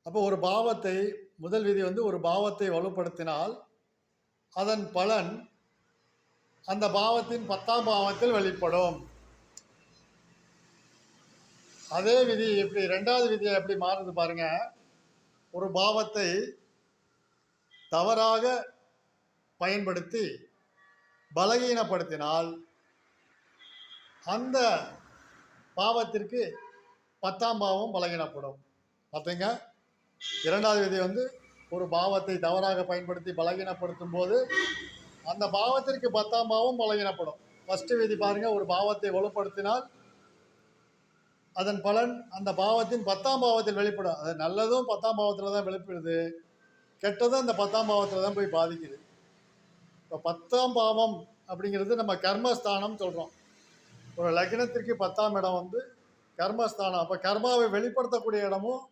அப்போ ஒரு பாவத்தை முதல் விதி வந்து ஒரு பாவத்தை வலுப்படுத்தினால் அதன் பலன் அந்த பாவத்தின் 10ஆம் பாவத்தில் வெளிப்படும். அதே விதி எப்படி 2வது விதியை எப்படி மாறுது பாருங்க. ஒரு பாவத்தை தவறாக பயன்படுத்தி பலகீனப்படுத்தினால் அந்த பாவத்திற்கு 10ஆம் பாவம் பலகீனப்படும். பார்த்தீங்க, 2வது விதி வந்து ஒரு பாவத்தை தவறாக பயன்படுத்தி பலகீனப்படுத்தும் போது அந்த பாவத்திற்கு 10ஆம் பாவம் பலகீனப்படும். ஃபர்ஸ்ட் விதி பாருங்க, ஒரு பாவத்தை வலுப்படுத்தினால் அதன் பலன் அந்த பாவத்தின் 10ஆம் பாவத்தில் வெளிப்படும். அது நல்லதும் 10ஆம் பாவத்தில் தான் வெளிப்படுது, கெட்டதும் அந்த 10ஆம் பாவத்தில் தான் போய் பாதிக்குது. இப்போ 10ஆம் பாவம் அப்படிங்கிறது நம்ம கர்மஸ்தானம் சொல்கிறோம். ஒரு லக்னத்திற்கு 10ஆம் இடம் வந்து கர்மஸ்தானம். அப்போ கர்மாவை வெளிப்படுத்தக்கூடிய இடமும்